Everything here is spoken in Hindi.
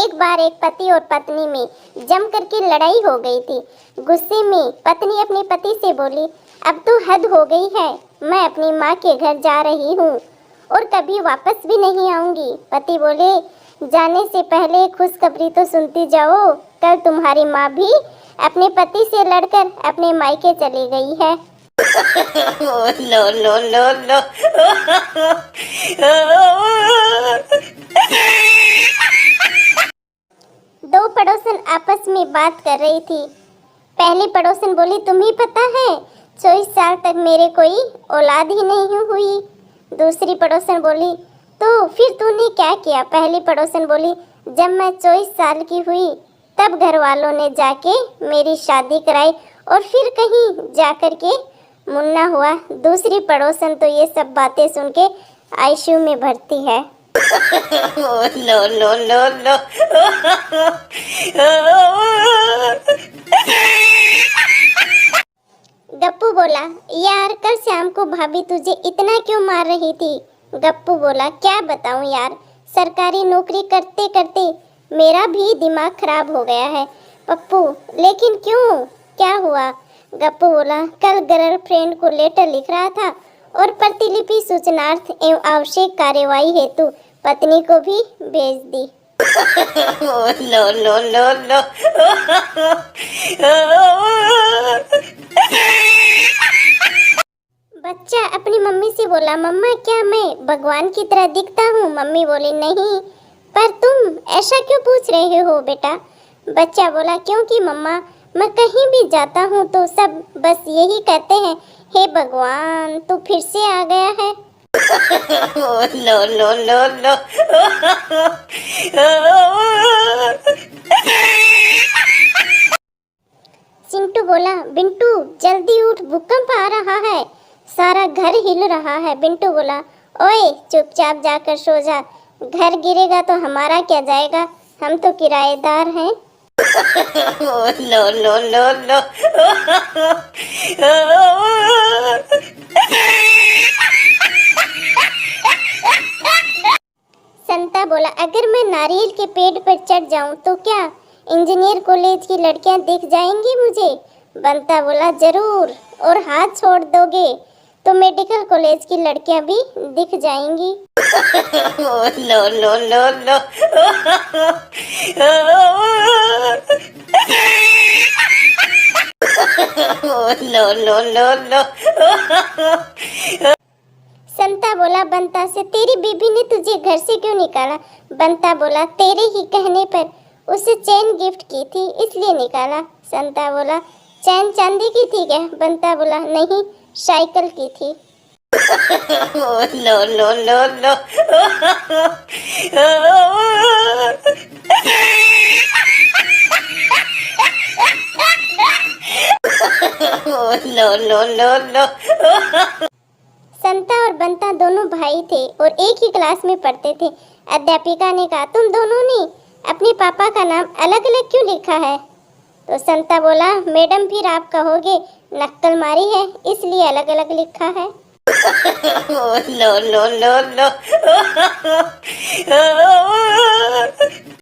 एक बार एक पति और पत्नी में जम करके लड़ाई हो गई थी। गुस्से में पत्नी अपने पति से बोली, अब तो हद हो गई है, मैं अपनी माँ के घर जा रही हूँ और कभी वापस भी नहीं आऊंगी। पति बोले, जाने से पहले खुशखबरी तो सुनती जाओ, कल तुम्हारी माँ भी अपने पति से लड़कर अपने मायके चली गई है। No no no no. दो पड़ोसन आपस में बात कर रही थी। पहली पड़ोसन बोली, तुम्हें पता है 24 साल तक मेरे कोई औलाद ही नहीं हुई। दूसरी पड़ोसन बोली, तो फिर तूने क्या किया? पहली पड़ोसन बोली, जब मैं 24 साल की हुई तब घर वालों ने जाके मेरी शादी कराई और फिर कहीं जाकर के मुन्ना हुआ। दूसरी पड़ोसन तो ये सब बातें सुन के आईसीयू में भर्ती है। No no no no. Gappu बोला, यार कल शाम को भाभी तुझे इतना क्यों मार रही थी? गप्पू बोला, क्या बताऊं यार, सरकारी नौकरी करते करते मेरा भी दिमाग खराब हो गया है। पप्पू, लेकिन क्यों, क्या हुआ? गप्पू बोला, कल गर्लफ्रेंड को लेटर लिख रहा था और प्रतिलिपि सूचनार्थ एवं आवश्यक कार्यवाही हेतु पत्नी को भी भेज दी। No no no no. बच्चा अपनी मम्मी से बोला, मम्मा क्या मैं भगवान की तरह दिखता हूँ? मम्मी बोली, नहीं, पर तुम ऐसा क्यों पूछ रहे हो बेटा? बच्चा बोला, क्योंकि मम्मा मैं कहीं भी जाता हूँ तो सब बस यही कहते हैं, हे भगवान तू फिर से आ गया है। No no no no. Chintu बोला, बिंटू जल्दी उठ, भूकंप आ रहा है, सारा घर हिल रहा है। बिंटू बोला, ओए चुपचाप जाकर सो जा, घर गिरेगा तो हमारा क्या जाएगा, हम तो किराएदार हैं। No no no no. Santa बोला, अगर मैं नारियल के पेड़ पर चढ़ जाऊं तो क्या इंजीनियर कॉलेज की लड़कियां दिख जाएंगी मुझे? बंता बोला, जरूर, और हाथ छोड़ दोगे तो मेडिकल कॉलेज की लड़कियां भी दिख जाएंगी। No no no no. No no no no. Santa बोला बंता से, तेरी बीबी ने तुझे घर से क्यों निकाला? बंता बोला, तेरे ही कहने पर उसे चैन गिफ्ट की थी इसलिए निकाला। संता बोला, चैन चांदी की थी क्या? बंता बोला, नहीं, साइकिल की थी। No no no no. No no no no. Santa और बंता दोनों भाई थे और एक ही क्लास में पढ़ते थे। अध्यापिका ने कहा, तुम दोनों ने अपने पापा का नाम अलग अलग क्यों लिखा है? तो संता बोला, मैडम फिर आप कहोगे नक्कल मारी है इसलिए अलग अलग लिखा है। No no no no.